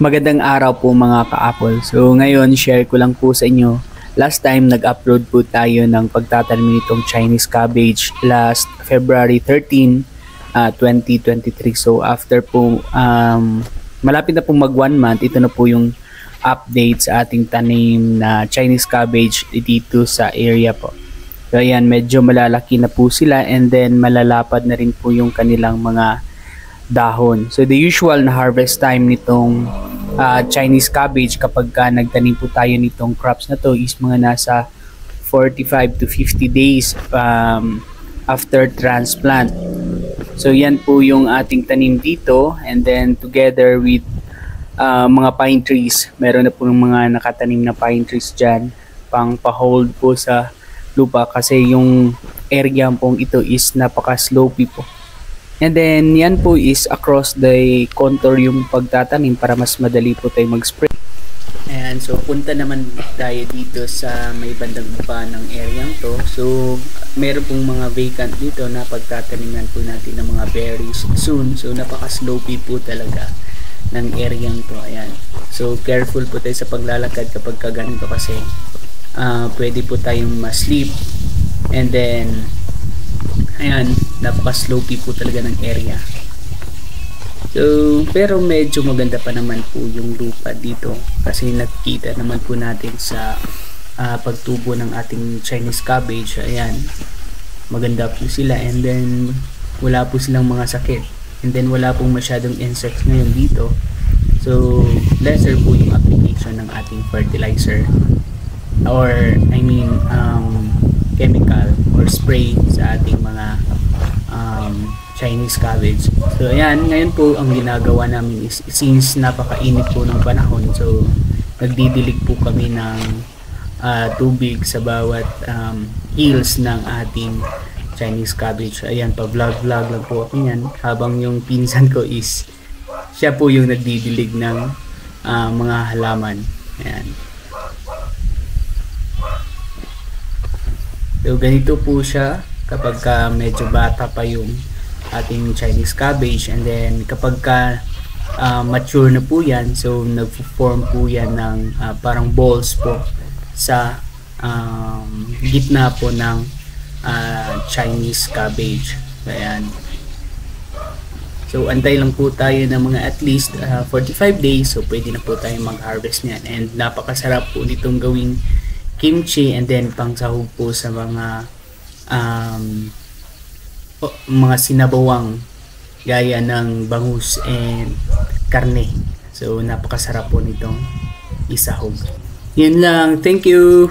Magandang araw po mga ka-Apple. So ngayon, share ko lang po sa inyo. Last time nag-upload po tayo ng pagtatanim nitong Chinese cabbage last February 13, 2023. So after po, malapit na po mag 1 month, ito na po yung update sa ating tanim na Chinese cabbage dito sa area po. So ayan, medyo malalaki na po sila and then malalapad na rin po yung kanilang mga dahon. So the usual na harvest time nitong Chinese cabbage kapag nagtanim po tayo nitong crops na to is mga nasa 45 to 50 days after transplant. So yan po yung ating tanim dito, and then together with mga pine trees, meron na po ng mga nakatanim na pine trees dyan pang pa-hold po sa lupa kasi yung area pong ito is napaka-slopey po. And then, yan po is across the contour yung pagtatanim para mas madali po tayo mag-spray. Ayan, so punta naman tayo dito sa may bandang upa ng area to. So, meron pong mga vacant dito na pagtataniman po natin ng mga berries soon. So, napaka-slopey po talaga ng area to. Ayan. So, careful po tayo sa paglalakad kapag kaganito kasi pwede po tayong ma-slip. And then, ayan, napaka-slopey po talaga ng area. So, pero medyo maganda pa naman po yung lupa dito kasi nakikita naman po natin sa pagtubo ng ating Chinese cabbage. Ayan, maganda po sila and then wala po silang mga sakit and then wala pong masyadong insects ngayon dito. So, lesser po yung application ng ating fertilizer or chemical or spray sa ating mga Chinese cabbage. So ayan, ngayon po ang ginagawa namin is since napakainit po ng panahon, so nagdidilig po kami ng tubig sa bawat hills ng ating Chinese cabbage. Ayan, pa-vlog lang po ako yan habang yung pinsan ko is siya po yung nagdidilig ng mga halaman. Ayan. So ganito po siya kapag medyo bata pa yung ating Chinese cabbage, and then kapag mature na po yan, so nagpo-form po yan ng parang balls po sa gitna po ng Chinese cabbage. Ayan. So antay lang po tayo ng mga at least 45 days, so pwede na po tayo mag-harvest niyan, and napakasarap po nitong gawing kimchi and then pangsahog po sa mga sinabawang gaya ng bangus and karne. So napakasarap po nitong isahog. Yun lang, thank you.